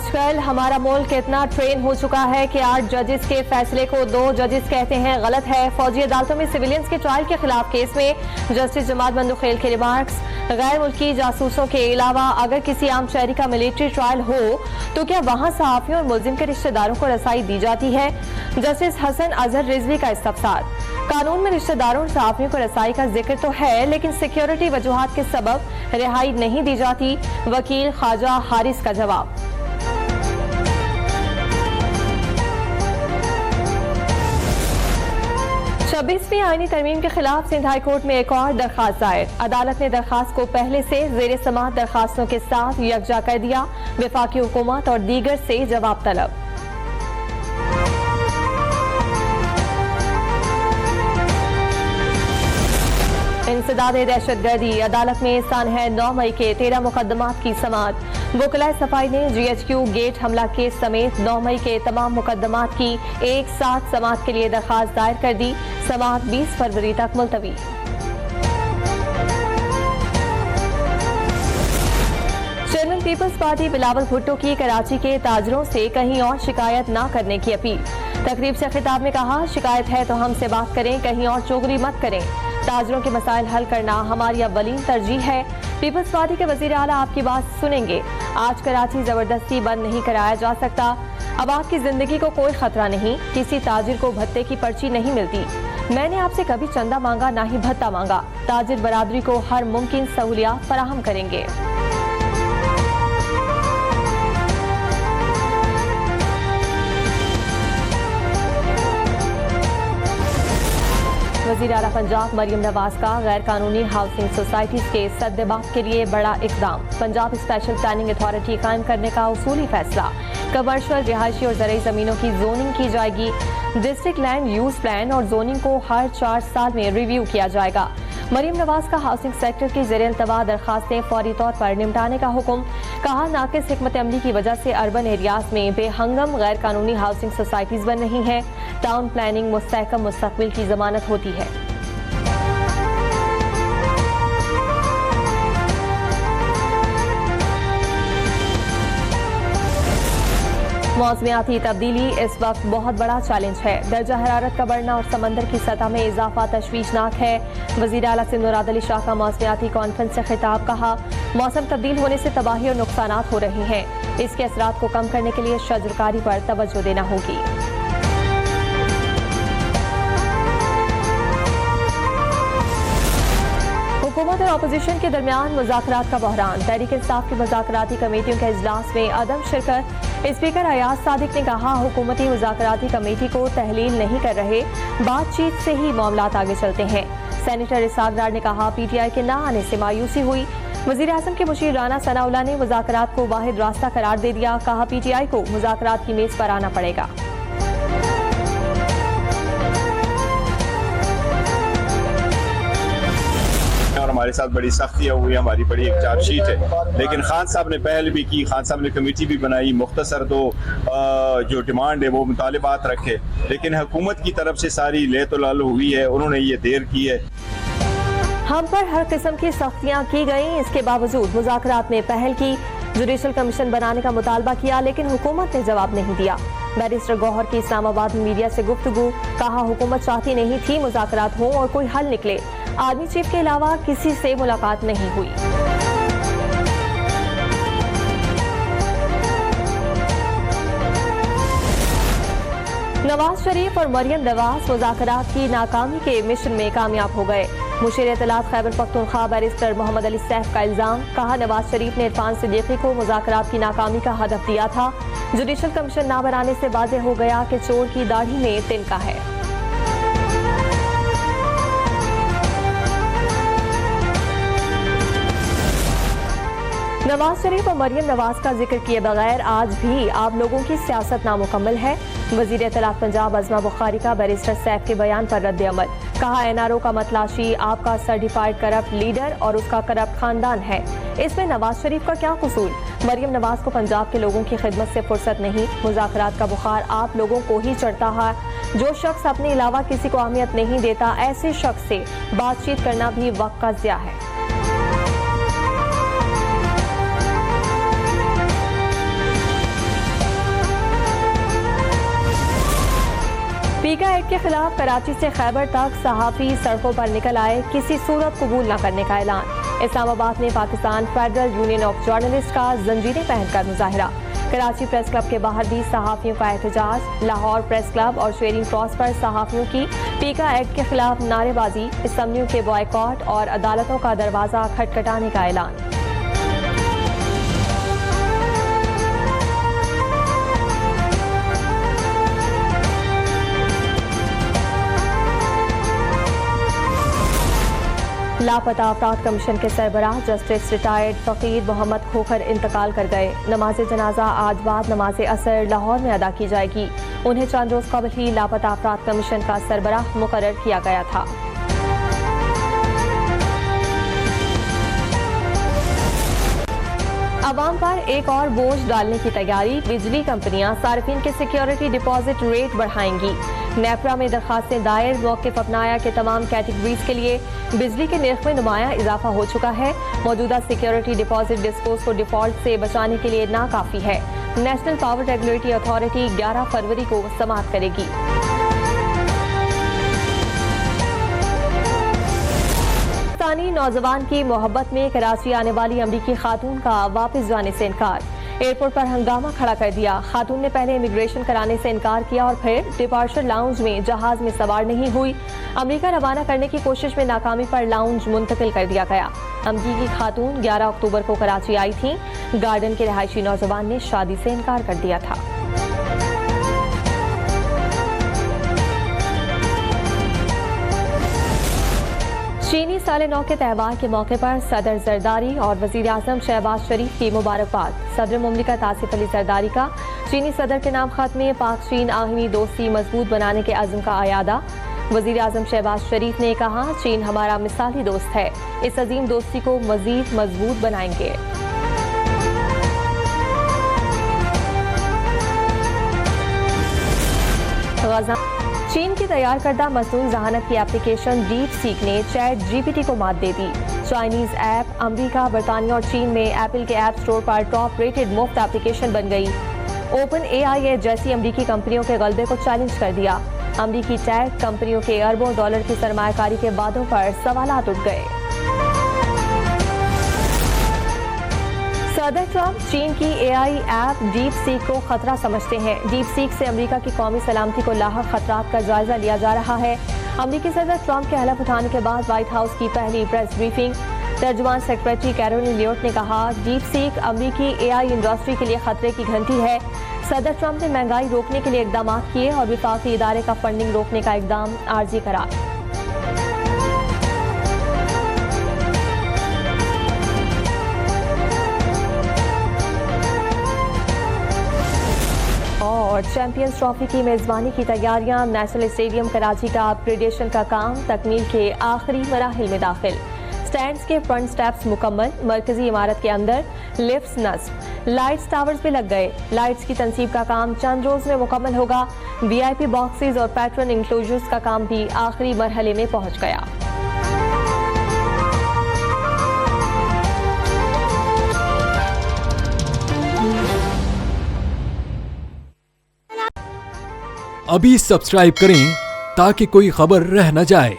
आजकल हमारा मुल्क इतना ट्रेन हो चुका है कि 8 जजेस के फैसले को 2 जजेस कहते हैं गलत है। फौजी अदालतों में सिविलियंस के ट्रायल के खिलाफ केस में जस्टिस जमात बंदुखेल के रिमार्क्स। गैर मुल्की जासूसों के अलावा अगर किसी आम शहरी का मिलिट्री ट्रायल हो तो क्या वहां सहाफियों और मुलजिम के रिश्तेदारों को रसाई दी जाती है? जस्टिस हसन अजहर रिजवी का इस्तफसार। कानून में रिश्तेदारों और सहाफियों को रसाई का जिक्र तो है, लेकिन सिक्योरिटी वजूहात के सबब रिहाई नहीं दी जाती। वकील ख्वाजा हारिस का जवाब। 26वीं आईनी तरमीम के खिलाफ सिंध हाई कोर्ट में एक और दरखास्त दायर। अदालत ने दरखास्त को पहले से जेर समाअत दरखास्तों के साथ यकजा कर दिया। वफाकी हुकूमत और दीगर से जवाब तलब। इंसदाद दहशतगर्दी। अदालत में स्थान है 9 मई के 13 मुकदमात की समाअत। वकलाए सफाई ने GHQ गेट हमला केस समेत 9 मई के तमाम मुकदमात की एक साथ समाअत के लिए दरखास्त दायर कर दी। समाअत 20 फरवरी तक मुलतवी। Chairman peoples party Bilawal Bhutto की कराची के ताजरों से कहीं और शिकायत न करने की अपील। तकरीब से खिताब में कहा, शिकायत है तो हमसे बात करें, कहीं और चोगली मत करें। ताजरों के मसाइल हल करना हमारी अव्वलीन तरजीह है। पीपल्स पार्टी के वजीर आला आपकी बात सुनेंगे। आज कराची जबरदस्ती बंद नहीं कराया जा सकता। अब आपकी जिंदगी को कोई खतरा नहीं। किसी ताजिर को भत्ते की पर्ची नहीं मिलती। मैंने आपसे कभी चंदा मांगा ना ही भत्ता मांगा। ताजिर बरादरी को हर मुमकिन सहूलियत फराहम करेंगे। वज़ीर आला पंजाब मरियम नवाज का गैर कानूनी हाउसिंग सोसाइटीज के सद्देबाप के लिए बड़ा इकदाम। पंजाब स्पेशल प्लानिंग अथॉरिटी कायम करने का उसूली फैसला। कमर्शियल, रिहायशी और ज़रूरी ज़मीनों की जोनिंग की जाएगी। डिस्ट्रिक्ट लैंड यूज प्लान और जोनिंग को हर 4 साल में रिव्यू किया जाएगा। मरियम नवाज का हाउसिंग सेक्टर की ज़ेर इल्तवा दरखास्तें फौरी तौर पर निपटाने का हुक्म। कहा, नाकिस हिकमत अमली की वजह से अर्बन एरियाज में बेहंगम गैर कानूनी हाउसिंग सोसाइटीज बन रही हैं। टाउन प्लानिंग मुस्तहकम मुस्तकबिल की जमानत होती है। मौसमियाती तब्दीली इस वक्त बहुत बड़ा चैलेंज है। दर्जा हरारत का बढ़ना और समंदर की सतह में इजाफा तशवीशनाक है। वज़ीर आला सिंध मुराद अली शाह का मौसमियाती कॉन्फ्रेंस से खिताब। कहा, मौसम तब्दील होने से तबाही और नुकसानात हो रहे हैं। इसके असरात को कम करने के लिए शजरकारी पर तवज्जो देना होगी। हुकूमत और अपोजिशन के दरमियान मुज़ाकरात का बहरान। तहरीक इंसाफ की मुज़ाकराती कमेटियों के इजलास में अदम शिरकत। स्पीकर अयाज सादिक ने कहा, हुकूमती मुज़ाकराती कमेटी को तहलील नहीं कर रहे, बातचीत से ही मामलात आगे चलते हैं। सेनेटर इसाक डार ने कहा, PTI के न आने से मायूसी हुई। वज़ीर आज़म के मुशीर राना सनाउल्लाह ने मुज़ाकरात को वाहिद रास्ता करार दे दिया। कहा, PTI को मुज़ाकरात की मेज पर आना पड़ेगा। और हमारे साथ बड़ी सख्तियाँ हुई, हमारी बड़ी एक चार्जशीट है, लेकिन खान साहब ने पहल भी की, खान साहब ने कमेटी भी बनाई, मुख्तसर दो जो डिमांड है वो मुतालिबात रखे, लेकिन हुकूमत की तरफ से सारी लेतुलाल हुई है, उन्होंने ये देर की है। हम पर हर किस्म की सख्तियाँ की गई, इसके बावजूद मुज़ाकरात में पहल की। जुडिशल कमीशन बनाने का मुतालबा किया, लेकिन हुकूमत ने जवाब नहीं दिया। बैरिस्टर गौहर की इस्लामाबाद में मीडिया से गुफ्तगू। कहा, हुकूमत चाहती नहीं थी मुज़ाकरात हो और कोई हल निकले। आर्मी चीफ के अलावा किसी से मुलाकात नहीं हुई। नवाज शरीफ और मरियम नवाज मुज़ाकरात की नाकामी के मिशन में कामयाब हो गए। मुशीर इत्तलात खैबर पख्तूनख्वा बैरिस्टर मोहम्मद अली सैफ का इल्जाम। कहा, नवाज शरीफ ने इरफान सिद्दीकी को मुज़ाकरात की नाकामी का हदफ दिया था। जुडिशल कमीशन न बनाने से वाज़ेह हो गया कि चोर की दाढ़ी में तिनका है। नवाज शरीफ और मरियम नवाज का जिक्र किए बगैर आज भी आप लोगों की सियासत नामुकम्मल है। वज़ीर इत्तलात पंजाब अज़मा बुखारी का बैरिस्टर सैफ के बयान पर रद्द अमल। कहा, NRO का मतलाशी आपका सर्टिफाइड करप्ट लीडर और उसका करप्ट खानदान है, इसमें नवाज शरीफ का क्या कसूर? मरियम नवाज को पंजाब के लोगों की खिदमत से फुर्सत नहीं। मुज़ाकरात का बुखार आप लोगों को ही चढ़ता है। जो शख्स अपने अलावा किसी को अहमियत नहीं देता, ऐसे शख्स से बातचीत करना भी वक्त का ज़िया है। के खिलाफ कराची से खैबर तक सहाफ़ी सड़कों पर निकल आए, किसी सूरत कबूल न करने का ऐलान। इस्लामाबाद में Pakistan federal union of journalist का जंजीरें पहनकर मुजाहरा। कराची प्रेस क्लब के बाहर भी सहाफ़ियों का एहतजाज। लाहौर प्रेस क्लब और शेरिंग क्रॉस पर सहाफ़ियों की पीका एक्ट के खिलाफ नारेबाजी। असम्बलियों के बॉयकॉट और अदालतों का दरवाजा खटखटाने का ऐलान। लापता अफराद कमीशन के सरबराह जस्टिस रिटायर्ड फ़कीर मोहम्मद खोखर इंतकाल कर गए। नमाज जनाजा आज बाद नमाज असर लाहौर में अदा की जाएगी। उन्हें चंद रोज कबल ही लापता अफराद कमीशन का सरबराह मुकर्रर किया गया था। अवाम पर एक और बोझ डालने की तैयारी। बिजली कंपनियां सार्फिन के सिक्योरिटी डिपॉजिट रेट बढ़ाएंगी। नेपरा में दरखास्तें दायर, मौक़िफ़ अपनाया कि तमाम कैटेगरीज के लिए बिजली के निर्ख में नुमाया इजाफा हो चुका है। मौजूदा सिक्योरिटी डिपॉजिट डिस्पोज को डिफॉल्ट से बचाने के लिए नाकाफी है। नेशनल पावर रेगुलेटरी अथॉरिटी 11 फरवरी को समाप्त करेगी। पाकिस्तानी नौजवान की मोहब्बत में कराची आने वाली अमरीकी खातून का वापस जाने से इनकार। एयरपोर्ट पर हंगामा खड़ा कर दिया। खातून ने पहले इमिग्रेशन कराने से इनकार किया और फिर डिपार्चर लाउंज में जहाज में सवार नहीं हुई। अमेरिका रवाना करने की कोशिश में नाकामी पर लाउंज मुंतकिल कर दिया गया। अमरीकी खातून 11 अक्टूबर को कराची आई थी। गार्डन के रहायशी नौजवान ने शादी से इनकार कर दिया था। चीनी साले नौ के त्यौहार के मौके पर सदर जरदारी और वजीर आजम शहबाज शरीफ की मुबारकबाद। सदर मुमलिकत आसिफ अली जरदारी का चीनी सदर के नाम खत में पाक चीन आहमी दोस्ती मजबूत बनाने के अज़्म का आयादा। वजीर आजम शहबाज शरीफ ने कहा, चीन हमारा मिसाली दोस्त है, इस अजीम दोस्ती को मजीद मजबूत बनाएंगे। चीन की तैयार करदा मसनूई ज़हानत की एप्लीकेशन डीप सीक ने चैट जीपीटी को मात दे दी। चाइनीज ऐप अमेरिका, बरतानिया और चीन में एप्पल के ऐप स्टोर पर टॉप रेटेड मुफ्त एप्लीकेशन बन गई। ओपन एआई जैसी अमेरिकी कंपनियों के गलबे को चैलेंज कर दिया। अमेरिकी टैक कंपनियों के अरबों डॉलर की सरमायाकारी के वादों पर सवालात उठ गए। सदर ट्रंप चीन की एआई ऐप डीप सीक को खतरा समझते हैं। डीप सीक से अमेरिका की कौमी सलामती को लाहक खतरात का जायजा लिया जा रहा है। अमेरिकी सदर ट्रंप के हलफ उठाने के बाद व्हाइट हाउस की पहली प्रेस ब्रीफिंग। तर्जुमान सेक्रेटरी कैरोलिन लियोट ने कहा, डीप सीक अमेरिकी एआई इंडस्ट्री के लिए खतरे की घंटी है। सदर ट्रंप ने महंगाई रोकने के लिए इकदाम किए और विफाकी इदारे का फंडिंग रोकने का इकदाम आर्जी करार। और चैंपियंस ट्रॉफी की मेजबानी की तैयारियां। नेशनल स्टेडियम कराची का अपग्रेडेशन का काम तकमील के आखिरी मराहिल में दाखिल। स्टैंड्स के फ्रंट स्टेप्स मुकम्मल। मरकजी इमारत के अंदर लिफ्ट्स नस्ब। लाइट्स टावर्स भी लग गए। लाइट्स की तनसीब का काम चंद रोज में मुकम्मल होगा। वीआईपी बॉक्सेस और पैट्रन इंक्लोजर्स का काम भी आखिरी मरहले में पहुंच गया। अभी सब्सक्राइब करें ताकि कोई खबर रह न जाए।